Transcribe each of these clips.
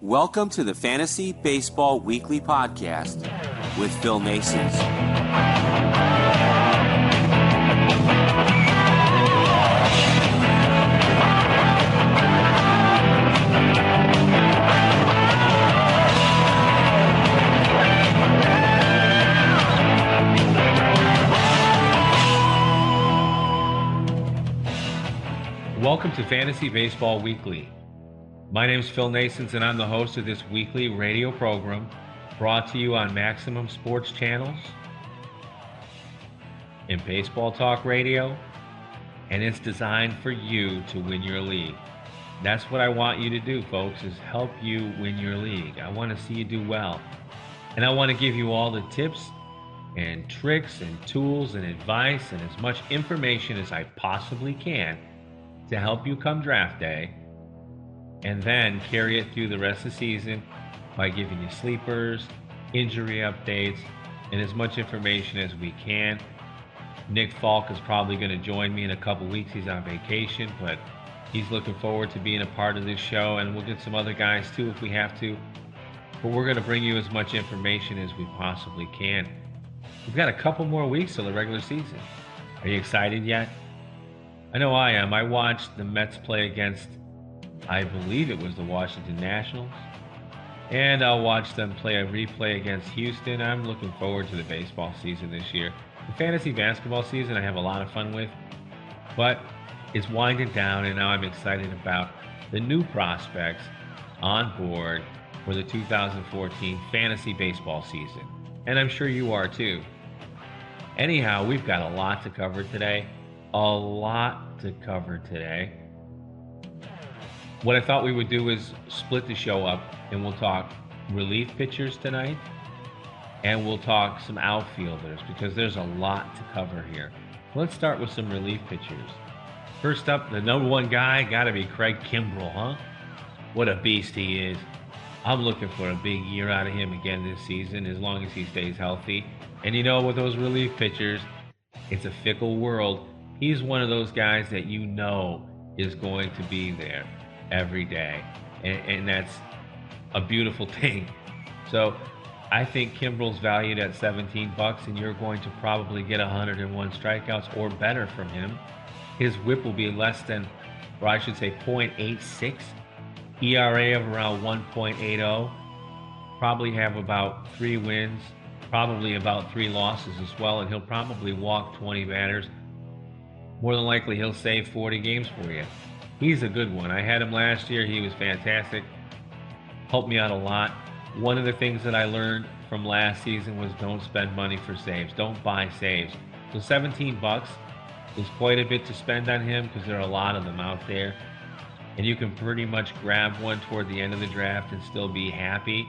Welcome to the Fantasy Baseball Weekly Podcast with Phil Naessens. Welcome to Fantasy Baseball Weekly. My name is Phil Naessens, and I'm the host of this weekly radio program brought to you on Maximum Sports Channels and Baseball Talk Radio, and it's designed for you to win your league. That's what I want you to do, folks, is help you win your league. I want to see you do well, and I want to give you all the tips and tricks and tools and advice and as much information as I possibly can to help you come draft day, and then carry it through the rest of the season by giving you sleepers, injury updates, and as much information as we can. Nick Falk is probably going to join me in a couple weeks. He's on vacation, but he's looking forward to being a part of this show, and we'll get some other guys too if we have to. But we're going to bring you as much information as we possibly can. We've got a couple more weeks till the regular season. Are you excited yet? I know I am. I watched the Mets play against, I believe it was the Washington Nationals, and I'll watch them play a replay against Houston. I'm looking forward to the baseball season this year. The fantasy basketball season I have a lot of fun with, but it's winding down, and now I'm excited about the new prospects on board for the 2014 fantasy baseball season, and I'm sure you are too. Anyhow, we've got a lot to cover today. What I thought we would do is split the show up, and we'll talk relief pitchers tonight, and we'll talk some outfielders, because there's a lot to cover here. Let's start with some relief pitchers. First up, the number one guy, got to be Craig Kimbrell, huh? What a beast he is. I'm looking for a big year out of him again this season, as long as he stays healthy. And you know, with those relief pitchers, it's a fickle world. He's one of those guys that you know is going to be there every day, and that's a beautiful thing. So I think Kimbrell's valued at $17, and you're going to probably get 101 strikeouts or better from him. His whip will be less than, or I should say 0.86, ERA of around 1.80, probably have about 3 wins, probably about 3 losses as well, and he'll probably walk 20 batters. More than likely, he'll save 40 games for you. He's a good one. I had him last year. He was fantastic. Helped me out a lot. One of the things that I learned from last season was don't spend money for saves. Don't buy saves. So $17 is quite a bit to spend on him, because there are a lot of them out there. And you can pretty much grab one toward the end of the draft and still be happy.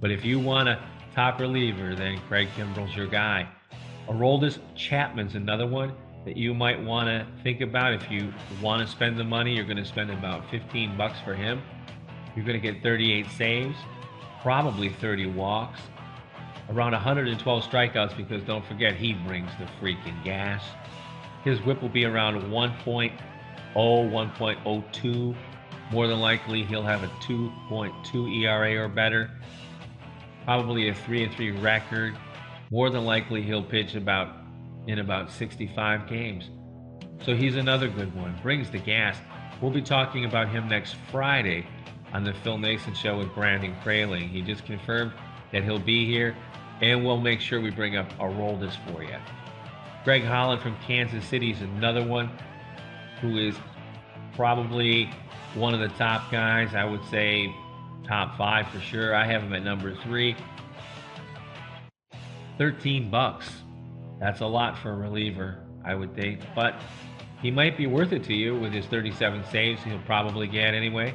But if you want a top reliever, then Craig Kimbrell's your guy. Aroldis Chapman's another one that you might want to think about. If you want to spend the money, you're going to spend about $15 for him. You're going to get 38 saves, probably 30 walks, around 112 strikeouts, because don't forget, he brings the freaking gas. His whip will be around 1.0, 1.02. More than likely, he'll have a 2.2 ERA or better, probably a 3-3 record. More than likely, he'll pitch in about 65 games. So he's another good one. Brings the gas. We'll be talking about him next Friday on the Phil Naessens Show with Brandon Kraling. He just confirmed that he'll be here, and we'll make sure we bring up Aroldis for you. Greg Holland from Kansas City is another one who is probably one of the top guys. I would say top 5 for sure. I have him at number 3. $13. That's a lot for a reliever, I would think, but he might be worth it to you with his 37 saves he'll probably get anyway.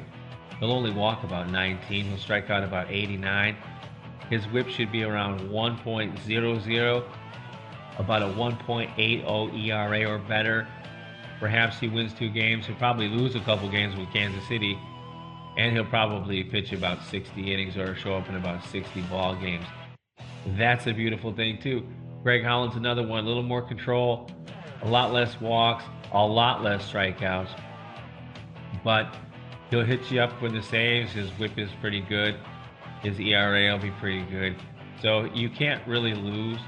He'll only walk about 19. He'll strike out about 89. His whip should be around 1.00, about a 1.80 ERA or better. Perhaps he wins 2 games. He'll probably lose a couple games with Kansas City, and he'll probably pitch about 60 innings or show up in about 60 ball games. That's a beautiful thing too. Greg Holland's another one, a little more control, a lot less walks, a lot less strikeouts, but He'll hit you up with the saves. His whip is pretty good. His ERA will be pretty good. So you can't really lose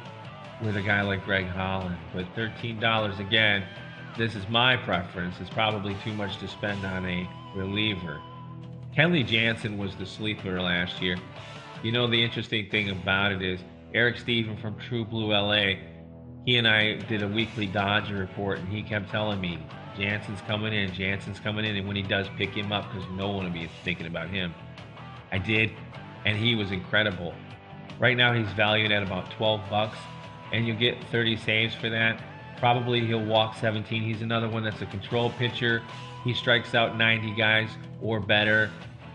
with a guy like Greg Holland. But $13, again, this is my preference. It's probably too much to spend on a reliever. Kenley Jansen was the sleeper last year. You know, the interesting thing about it is Eric Stephen from True Blue LA, he and I did a weekly Dodger report, and he kept telling me, Jansen's coming in, and when he does, pick him up because no one will be thinking about him. I did, and he was incredible. Right now he's valued at about $12, and you'll get 30 saves for that. Probably he'll walk 17. He's another one that's a control pitcher. He strikes out 90 guys or better.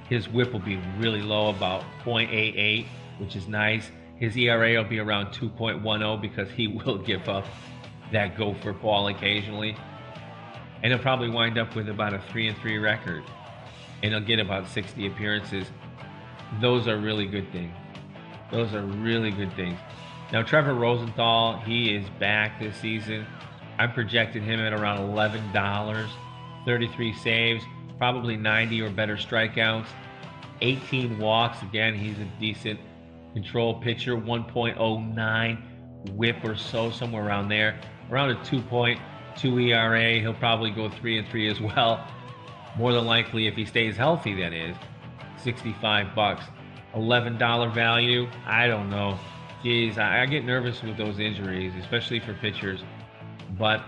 His whip will be really low, about .88, which is nice. His ERA will be around 2.10 because he will give up that gopher ball occasionally. And he'll probably wind up with about a 3-3 record. And he'll get about 60 appearances. Those are really good things. Those are really good things. Now, Trevor Rosenthal, he is back this season. I'm projecting him at around $11. 33 saves, probably 90 or better strikeouts. 18 walks. Again, he's a decent control pitcher. 1.09 whip or so, somewhere around there. Around a 2.2 ERA. He'll probably go 3-3 as well. More than likely, if he stays healthy, that is. $65. $11 value? I don't know. Geez, I get nervous with those injuries, especially for pitchers. But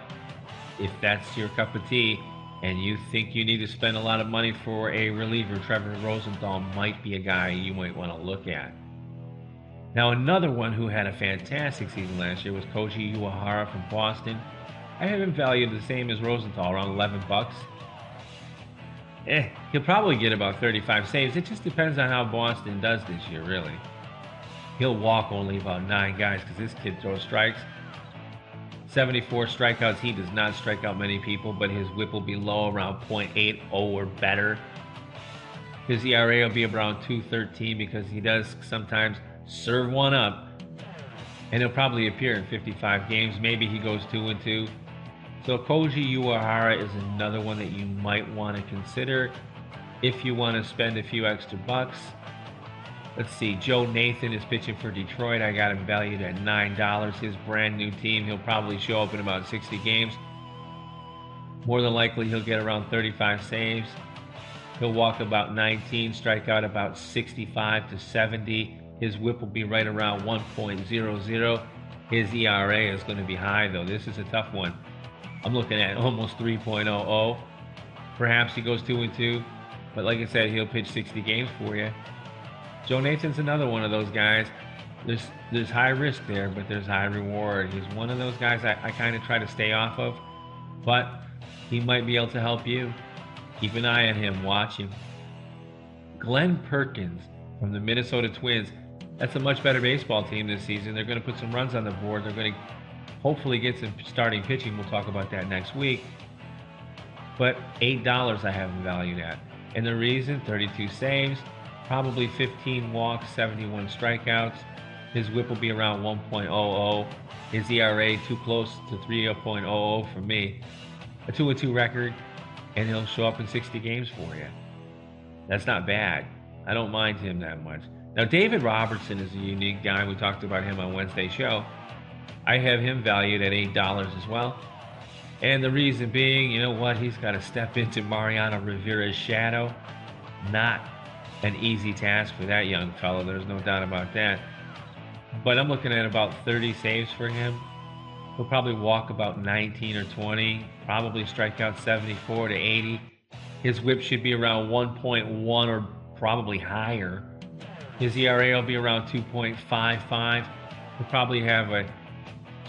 if that's your cup of tea and you think you need to spend a lot of money for a reliever, Trevor Rosenthal might be a guy you might want to look at. Now, another one who had a fantastic season last year was Koji Uehara from Boston. I have him valued the same as Rosenthal, around $11. He'll probably get about 35 saves. It just depends on how Boston does this year, really. He'll walk only about 9 guys because this kid throws strikes. 74 strikeouts. He does not strike out many people, but his whip will be low, around .80 or better. His ERA will be around 2.13 because he does sometimes serve one up. And he'll probably appear in 55 games. Maybe he goes 2-2. So Koji Uehara is another one that you might want to consider if you want to spend a few extra bucks. Let's see, Joe Nathan is pitching for Detroit. I got him valued at $9. His brand new team, he'll probably show up in about 60 games. More than likely, he'll get around 35 saves. He'll walk about 19, strike out about 65 to 70. His whip will be right around 1.00. His ERA is going to be high, though. This is a tough one. I'm looking at almost 3.00. Perhaps he goes 2-2. But like I said, he'll pitch 60 games for you. Joe Nathan's another one of those guys. There's high risk there, but there's high reward. He's one of those guys I kind of try to stay off of. But he might be able to help you. Keep an eye on him. Watch him. Glenn Perkins from the Minnesota Twins. That's a much better baseball team this season. They're going to put some runs on the board. They're going to hopefully get some starting pitching. We'll talk about that next week. But $8 I have him valued at. And the reason, 32 saves, probably 15 walks, 71 strikeouts. His whip will be around 1.00. His ERA too close to 3.00 for me. A 2-2 record, and he'll show up in 60 games for you. That's not bad. I don't mind him that much. Now, David Robertson is a unique guy. We talked about him on Wednesday's show. I have him valued at $8 as well. And the reason being, you know what? He's got to step into Mariano Rivera's shadow. Not an easy task for that young fellow. There's no doubt about that. But I'm looking at about 30 saves for him. He'll probably walk about 19 or 20. Probably strike out 74 to 80. His whip should be around 1.1 or probably higher. His ERA will be around 2.55. He'll probably have a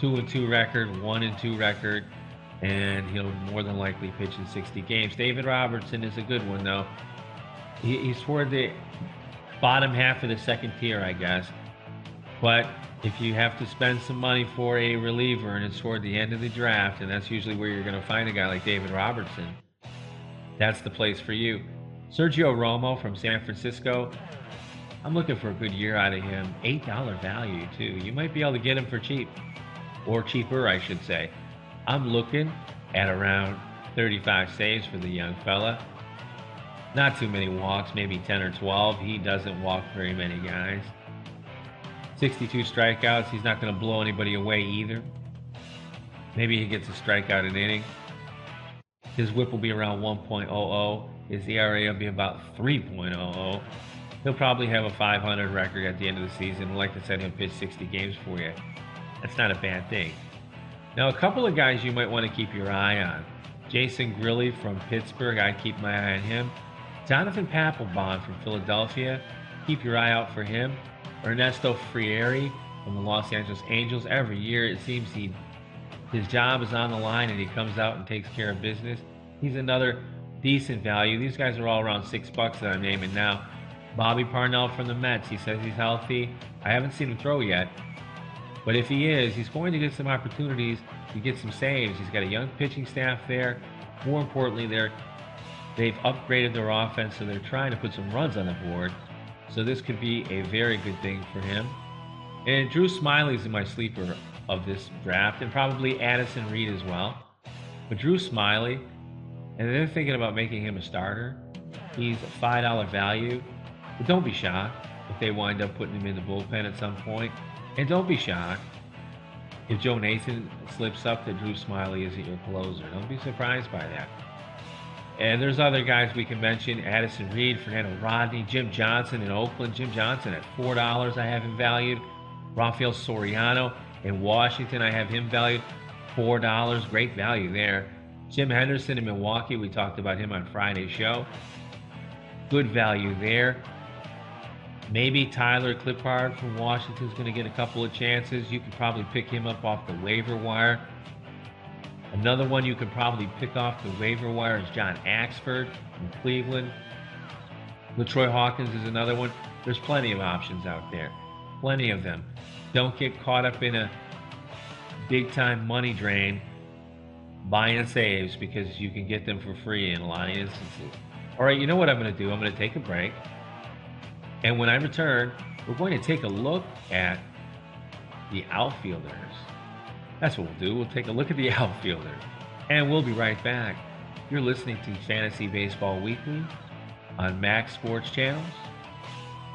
2-2 record, 1-2 record, and he'll more than likely pitch in 60 games. David Robertson is a good one, though. He's toward the bottom half of the second tier, I guess. But if you have to spend some money for a reliever and it's toward the end of the draft, and that's usually where you're going to find a guy like David Robertson, that's the place for you. Sergio Romo from San Francisco, I'm looking for a good year out of him. $8 value, too. You might be able to get him for cheap. Or cheaper, I should say. I'm looking at around 35 saves for the young fella. Not too many walks, maybe 10 or 12. He doesn't walk very many guys. 62 strikeouts. He's not going to blow anybody away either. Maybe he gets a strikeout an inning. His whip will be around 1.00. His ERA will be about 3.00. He'll probably have a 500 record at the end of the season. Like I said, he'll pitch 60 games for you. That's not a bad thing. Now, a couple of guys you might want to keep your eye on. Jason Grilli from Pittsburgh, I'd keep my eye on him. Jonathan Papelbon from Philadelphia, keep your eye out for him. Ernesto Frieri from the Los Angeles Angels. Every year it seems his job is on the line and he comes out and takes care of business. He's another decent value. These guys are all around $6 that I'm naming now. Bobby Parnell from the Mets, he says he's healthy. I haven't seen him throw yet. But if he is, he's going to get some opportunities to get some saves. He's got a young pitching staff there. More importantly, they've upgraded their offense, so they're trying to put some runs on the board. So this could be a very good thing for him. And Drew Smiley's in my sleeper of this draft, and probably Addison Reed as well. But Drew Smiley, and they're thinking about making him a starter. He's a $5 value. But don't be shocked if they wind up putting him in the bullpen at some point. And don't be shocked if Joe Nathan slips up that Drew Smiley isn't your closer. Don't be surprised by that. And there's other guys we can mention. Addison Reed, Fernando Rodney, Jim Johnson in Oakland. Jim Johnson at $4 I have him valued. Rafael Soriano in Washington, I have him valued $4. Great value there. Jim Henderson in Milwaukee, we talked about him on Friday's show. Good value there. Maybe Tyler Clippard from Washington is going to get a couple of chances. You could probably pick him up off the waiver wire. Another one you could probably pick off the waiver wire is John Axford from Cleveland. LaTroy Hawkins is another one. There's plenty of options out there. Plenty of them. Don't get caught up in a big-time money drain buying saves because you can get them for free in a lot of instances. All right, you know what I'm going to do? I'm going to take a break. And when I return, we're going to take a look at the Outfielders. That's what we'll do. We'll take a look at the Outfielders. And we'll be right back. You're listening to Fantasy Baseball Weekly on Max Sports Channels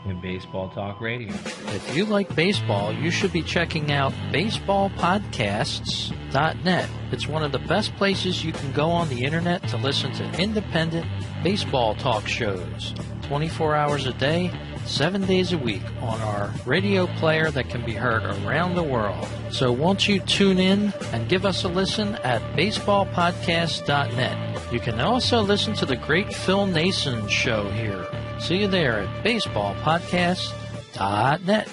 and Baseball Talk Radio. If you like baseball, you should be checking out baseballpodcasts.net. It's one of the best places you can go on the internet to listen to independent baseball talk shows. 24 hours a day, 7 days a week on our radio player that can be heard around the world. So won't you tune in and give us a listen at baseballpodcast.net. You can also listen to the great Phil Naessens show here. See you there at baseballpodcast.net.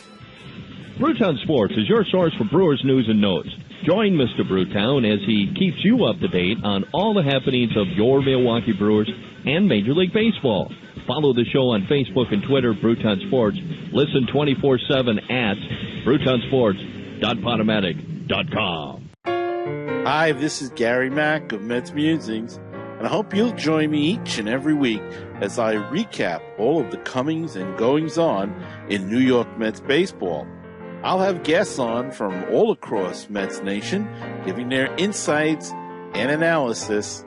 Brewtown Sports is your source for Brewers news and notes. Join Mr. Brewtown as he keeps you up to date on all the happenings of your Milwaukee Brewers and Major League Baseball. Follow the show on Facebook and Twitter, Brewtown Sports. Listen 24/7 at BrewtownSports.podomatic.com. Hi, this is Gary Mack of Mets Musings, and I hope you'll join me each and every week as I recap all of the comings and goings-on in New York Mets baseball. I'll have guests on from all across Mets Nation, giving their insights and analysis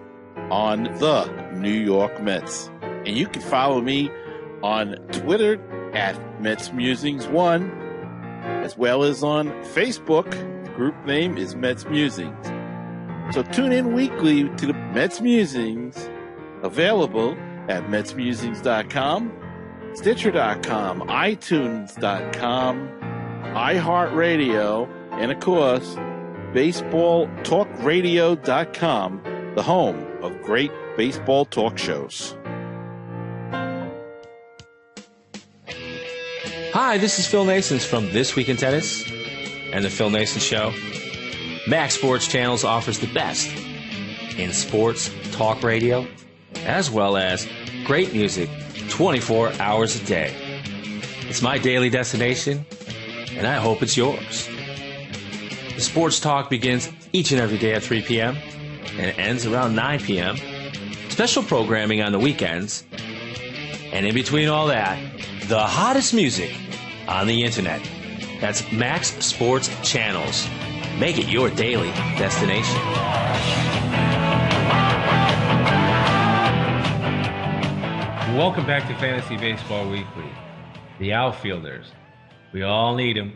on the New York Mets. And you can follow me on Twitter at MetsMusings1, as well as on Facebook. The group name is Mets Musings. So tune in weekly to the Mets Musings, available at MetsMusings.com, Stitcher.com, iTunes.com, iHeartRadio, and of course, BaseballTalkRadio.com, the home of great baseball talk shows. Hi, this is Phil Naessens from This Week in Tennis and the Phil Naessens Show. Max Sports Channels offers the best in sports talk radio, as well as great music 24 hours a day. It's my daily destination, and I hope it's yours. The sports talk begins each and every day at 3 p.m. and ends around 9 p.m. Special programming on the weekends, and in between all that, the hottest music on the internet. That's Max Sports Channels. Make it your daily destination. Welcome back to Fantasy Baseball Weekly. The Outfielders. We all need them,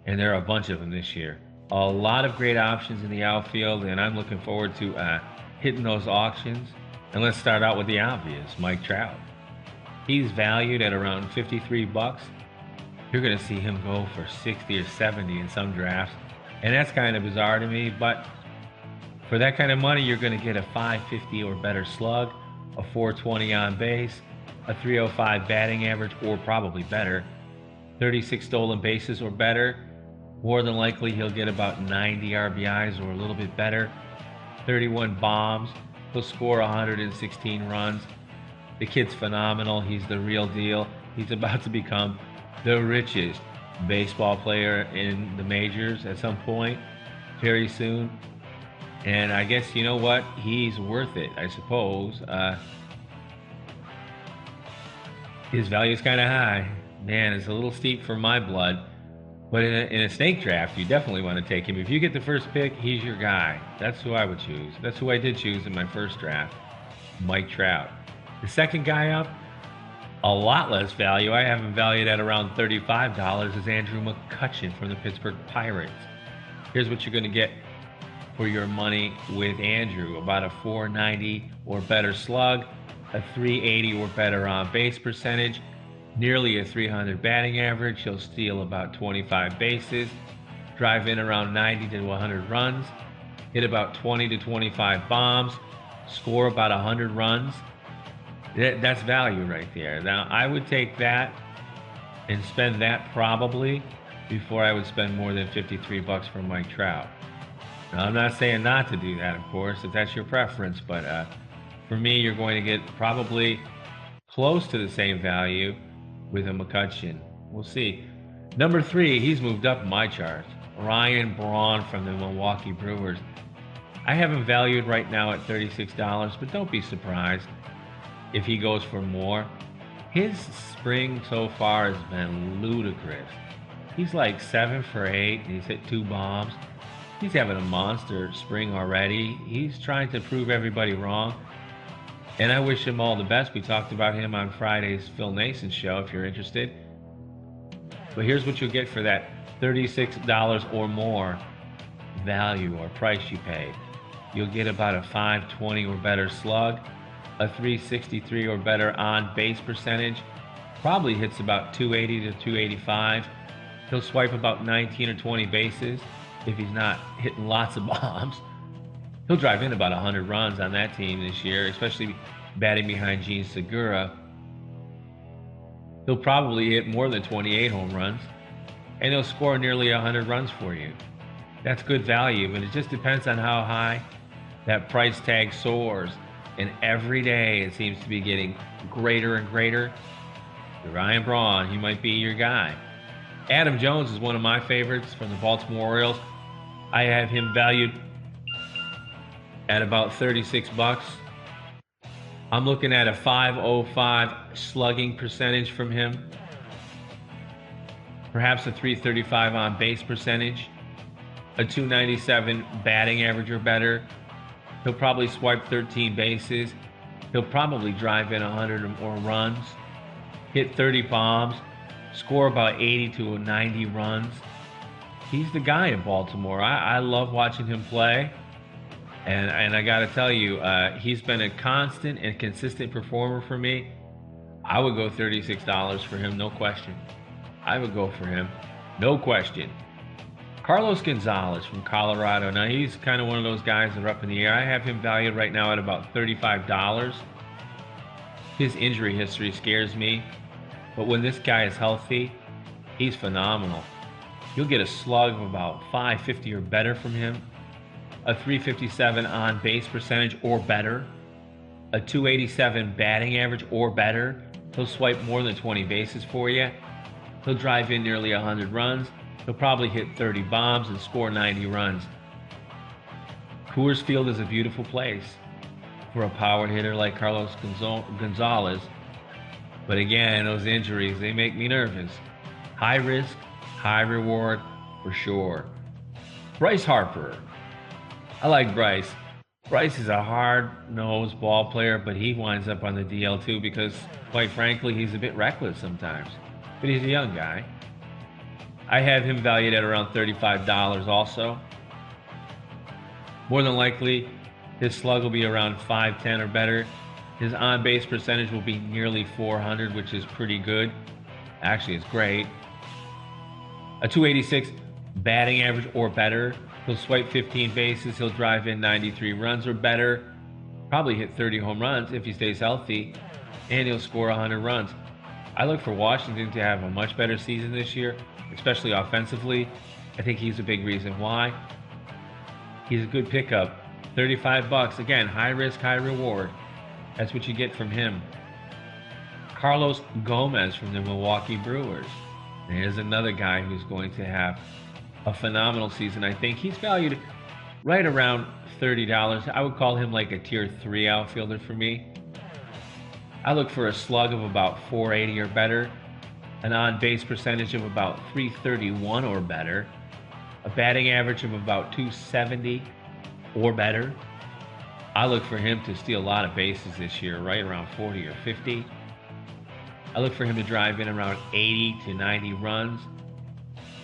and there are a bunch of them this year. A lot of great options in the outfield, and I'm looking forward to hitting those auctions. And let's start out with the obvious, Mike Trout. He's valued at around $53. You're going to see him go for 60 or 70 in some drafts, and that's kind of bizarre to me, but for that kind of money, you're going to get a .550 or better slug, a .420 on base, a .305 batting average or probably better, 36 stolen bases or better. More than likely, he'll get about 90 RBIs or a little bit better, 31 bombs. He'll score 116 runs. The kid's phenomenal. He's the real deal. He's about to become the richest baseball player in the majors at some point very soon. And I guess, you know what? He's worth it, I suppose. His value is kind of high. Man, it's a little steep for my blood. But in a snake draft, you definitely want to take him. If you get the first pick, he's your guy. That's who I would choose. That's who I did choose in my first draft, Mike Trout. The second guy up, a lot less value. I have him valued at around $35, is Andrew McCutchen from the Pittsburgh Pirates. Here's what you're going to get for your money with Andrew. About a .490 or better slug, a .380 or better on base percentage, nearly a .300 batting average. He'll steal about 25 bases, drive in around 90 to 100 runs, hit about 20 to 25 bombs, score about 100 runs. That's value right there. Now, I would take that and spend that probably before I would spend more than $53 for Mike Trout. Now, I'm not saying not to do that, of course, if that's your preference, but for me, you're going to get probably close to the same value with a McCutchen. We'll see. Number 3, he's moved up in my chart. Ryan Braun from the Milwaukee Brewers. I have him valued right now at $36, but don't be surprised if he goes for more. His spring so far has been ludicrous. He's like 7 for 8, and he's hit 2 bombs. He's having a monster spring already. He's trying to prove everybody wrong, and I wish him all the best. We talked about him on Friday's Phil Naessens show, if you're interested. But here's what you'll get for that $36 or more value or price you pay. You'll get about a .520 or better slug, a .363 or better on base percentage, probably hits about 280 to 285. He'll swipe about 19 or 20 bases if he's not hitting lots of bombs. He'll drive in about 100 runs on that team this year, especially batting behind Gene Segura. He'll probably hit more than 28 home runs, and he'll score nearly 100 runs for you. That's good value, but it just depends on how high that price tag soars. And every day it seems to be getting greater and greater. Ryan Braun, he might be your guy. Adam Jones is one of my favorites from the Baltimore Orioles. I have him valued at about $36. I'm looking at a .505 slugging percentage from him. Perhaps a .335 on base percentage. A .297 batting average or better. He'll probably swipe 13 bases. He'll probably drive in 100 or more runs. Hit 30 bombs. Score about 80 to 90 runs. He's the guy in Baltimore. I love watching him play. And I got to tell you, he's been a constant and consistent performer for me. I would go $36 for him, no question. I would go for him, no question. Carlos Gonzalez from Colorado. Now, he's kind of one of those guys that are up in the air. I have him valued right now at about $35. His injury history scares me. But when this guy is healthy, he's phenomenal. You'll get a slug of about .550 or better from him, a .357 on base percentage or better, a .287 batting average or better. He'll swipe more than 20 bases for you. He'll drive in nearly 100 runs. He'll probably hit 30 bombs and score 90 runs. Coors Field is a beautiful place for a power hitter like Carlos Gonzalez. But again, those injuries, they make me nervous. High risk, high reward for sure. Bryce Harper. I like Bryce. Bryce is a hard-nosed ball player, but he winds up on the DL too because, quite frankly, he's a bit reckless sometimes. But he's a young guy. I have him valued at around $35 also. More than likely, his slug will be around 510 or better. His on-base percentage will be nearly 400, which is pretty good. Actually, it's great. A 286 batting average or better. He'll swipe 15 bases. He'll drive in 93 runs or better. Probably hit 30 home runs if he stays healthy. And he'll score 100 runs. I look for Washington to have a much better season this year, especially offensively. I think he's a big reason why. He's a good pickup. $35. Again, high risk, high reward. That's what you get from him. Carlos Gomez from the Milwaukee Brewers. There's another guy who's going to have a phenomenal season. I think he's valued right around $30. I would call him like a tier 3 outfielder for me. I look for a slug of about 480 or better, an on-base percentage of about 331 or better, a batting average of about 270 or better. I look for him to steal a lot of bases this year, right around 40 or 50. I look for him to drive in around 80 to 90 runs,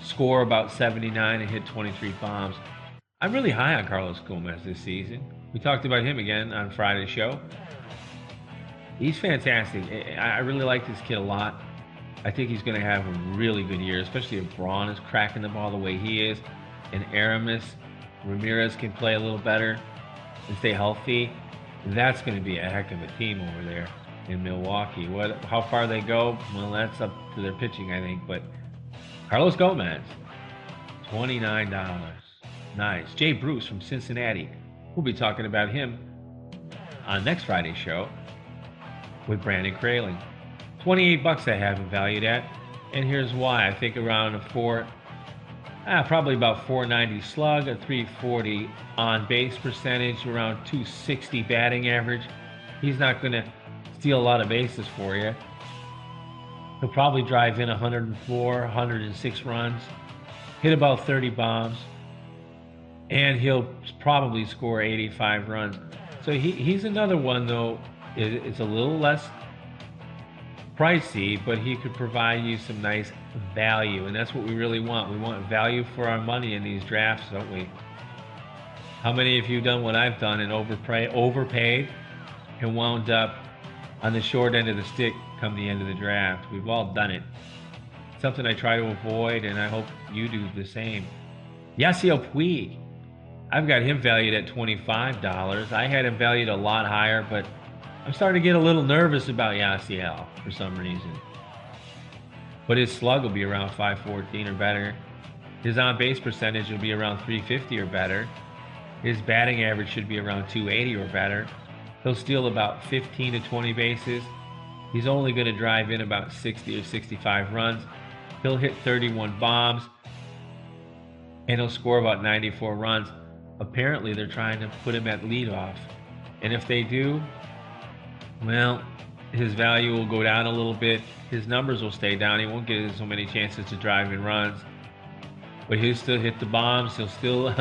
score about 79, and hit 23 bombs. I'm really high on Carlos Gomez this season. We talked about him again on Friday's show. He's fantastic. I really like this kid a lot. I think he's going to have a really good year, especially if Braun is cracking the ball the way he is, and Ramirez can play a little better and stay healthy. That's going to be a heck of a team over there in Milwaukee. How far they go, well, that's up to their pitching, I think. But Carlos Gomez, $29. Nice. Jay Bruce from Cincinnati. We'll be talking about him on next Friday's show with Brandon Kraling. $28 I have him valued at, and here's why. I think around probably about 490 slug, a 340 on base percentage, around 260 batting average. He's not going to steal a lot of bases for you. He'll probably drive in 104, 106 runs, hit about 30 bombs, and he'll probably score 85 runs. So he's another one, though. It's a little less pricey, but he could provide you some nice value, and that's what we really want. We want value for our money in these drafts, don't we? How many of you have done what I've done and overpaid and wound up on the short end of the stick come the end of the draft? We've all done it. Something I try to avoid, and I hope you do the same. Yasiel Puig. I've got him valued at $25. I had him valued a lot higher, but I'm starting to get a little nervous about Yasiel for some reason. But his slug will be around 514 or better. His on-base percentage will be around 350 or better. His batting average should be around 280 or better. He'll steal about 15 to 20 bases. He's only going to drive in about 60 or 65 runs. He'll hit 31 bombs, and he'll score about 94 runs. Apparently, they're trying to put him at leadoff. And if they do, well, his value will go down a little bit. His numbers will stay down. He won't get so many chances to drive in runs. But he'll still hit the bombs. He'll still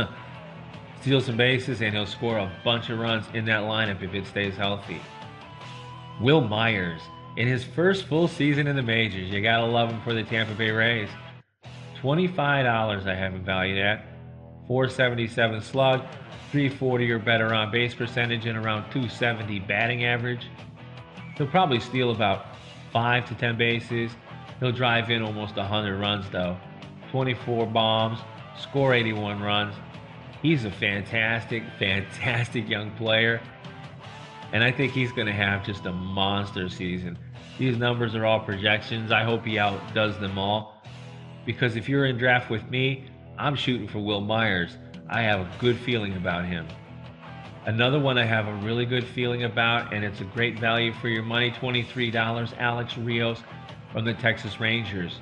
steal some bases, and he'll score a bunch of runs in that lineup if it stays healthy. Will Myers, in his first full season in the majors, you gotta love him for the Tampa Bay Rays. $25 I have him valued at. 477 slug, 340 or better on base percentage, and around 270 batting average. He'll probably steal about 5 to 10 bases. He'll drive in almost 100 runs though. 24 bombs, score 81 runs. He's a fantastic young player. And I think he's going to have just a monster season. These numbers are all projections. I hope he outdoes them all. Because if you're in draft with me, I'm shooting for Will Myers. I have a good feeling about him. Another one I have a really good feeling about, and it's a great value for your money, $23, Alex Rios from the Texas Rangers.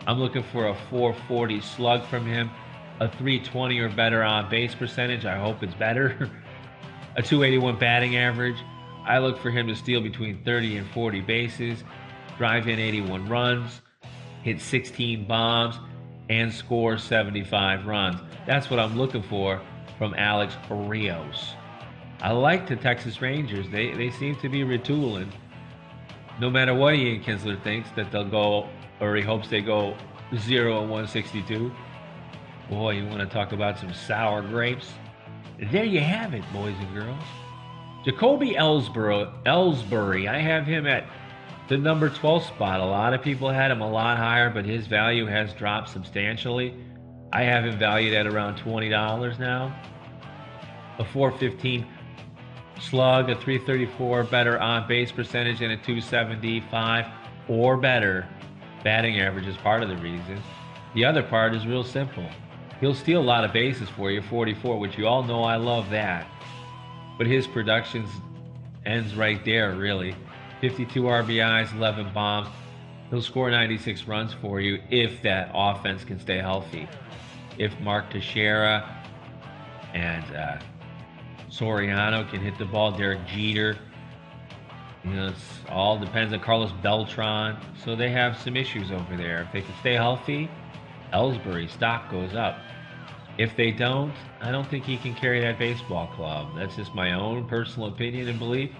I'm looking for a 440 slug from him, a 320 or better on base percentage. I hope it's better. A 281 batting average. I look for him to steal between 30 and 40 bases, drive in 81 runs, hit 16 bombs, and score 75 runs. That's what I'm looking for from Alex Rios. I like the Texas Rangers. They seem to be retooling. No matter what Ian Kinsler thinks that they'll go, or he hopes they go 0-162. Boy, you want to talk about some sour grapes? There you have it, boys and girls. Jacoby Ellsbury, I have him at the number 12 spot. A lot of people had him a lot higher, but his value has dropped substantially. I have him valued at around $20 now. A 415 slug, a 334 better on base percentage, and a 275 or better batting average is part of the reason. The other part is real simple. He'll steal a lot of bases for you, 44, which you all know I love that. But his production ends right there, really. 52 RBIs, 11 bombs. He'll score 96 runs for you if that offense can stay healthy. If Mark Teixeira and Soriano can hit the ball, Derek Jeter, it all depends on Carlos Beltran. So they have some issues over there. If they can stay healthy, Ellsbury's stock goes up. If they don't, I don't think he can carry that baseball club. That's just my own personal opinion and belief.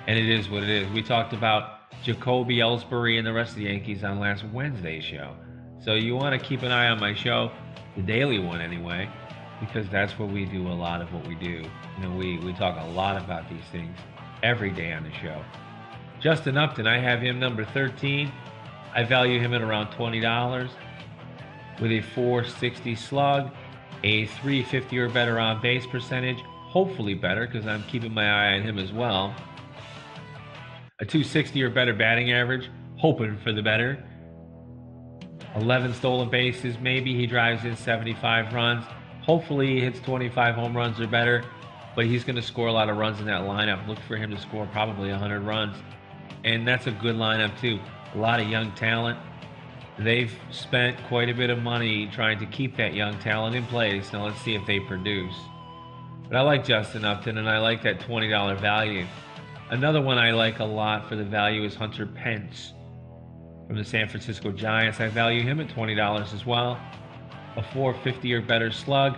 And it is what it is. We talked about Jacoby Ellsbury and the rest of the Yankees on last Wednesday's show. So you want to keep an eye on my show, the daily one anyway, because that's where we do a lot of what we do. We talk a lot about these things every day on the show. Justin Upton, I have him number 13. I value him at around $20 with a 460 slug, a 350 or better on base percentage, hopefully better because I'm keeping my eye on him as well. A 260 or better batting average, hoping for the better. 11 stolen bases, maybe he drives in 75 runs. Hopefully he hits 25 home runs or better, but he's going to score a lot of runs in that lineup. Look for him to score probably 100 runs. And that's a good lineup too. A lot of young talent. They've spent quite a bit of money trying to keep that young talent in place. Now let's see if they produce. But I like Justin Upton, and I like that $20 value. Another one I like a lot for the value is Hunter Pence from the San Francisco Giants. I value him at $20 as well. A 450 or better slug.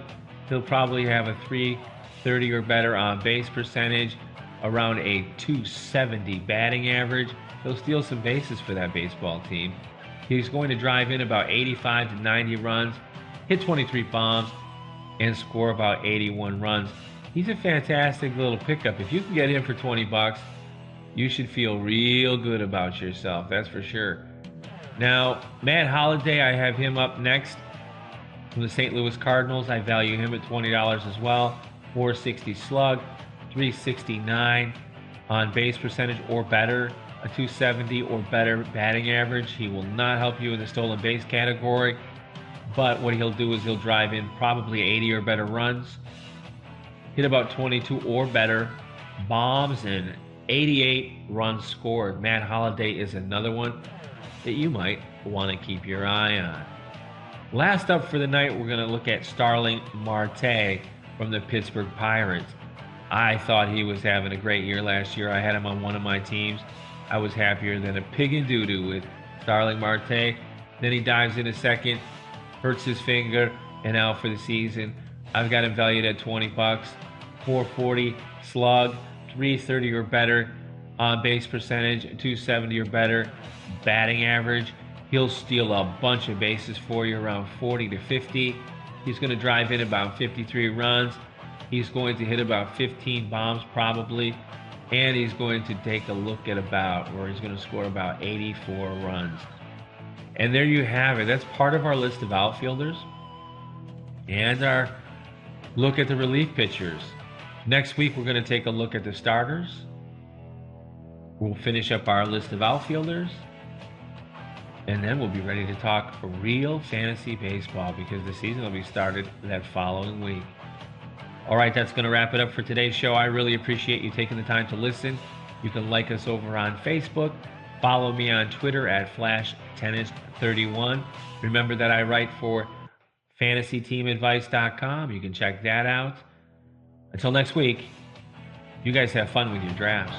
He'll probably have a 330 or better on base percentage, around a 270 batting average. He'll steal some bases for that baseball team. He's going to drive in about 85 to 90 runs, hit 23 bombs, and score about 81 runs. He's a fantastic little pickup. If you can get him for $20, you should feel real good about yourself, that's for sure. Now, Matt Holliday, I have him up next from the St. Louis Cardinals. I value him at $20 as well. 460 slug, 369 on base percentage or better, a 270 or better batting average. He will not help you in the stolen base category, but what he'll do is he'll drive in probably 80 or better runs, hit about 22 or better bombs, and 88 runs scored. Matt Holliday is another one that you might want to keep your eye on. Last up for the night, we're going to look at Starling Marte from the Pittsburgh Pirates. I thought he was having a great year last year. I had him on one of my teams. I was happier than a pig in doo-doo with Starling Marte. Then he dives in a second, hurts his finger, and out for the season. I've got him valued at $20. 440 slug, 330 or better on base percentage, 270 or better batting average. He'll steal a bunch of bases for you, around 40 to 50. He's going to drive in about 53 runs. He's going to hit about 15 bombs probably. And he's going to take a look at he's going to score about 84 runs. And there you have it. That's part of our list of outfielders and our look at the relief pitchers. Next week, we're going to take a look at the starters. We'll finish up our list of outfielders. And then we'll be ready to talk real fantasy baseball because the season will be started that following week. All right, that's going to wrap it up for today's show. I really appreciate you taking the time to listen. You can like us over on Facebook. Follow me on Twitter at FlashTennis31. Remember that I write for FantasyTeamAdvice.com. You can check that out. Until next week, you guys have fun with your drafts.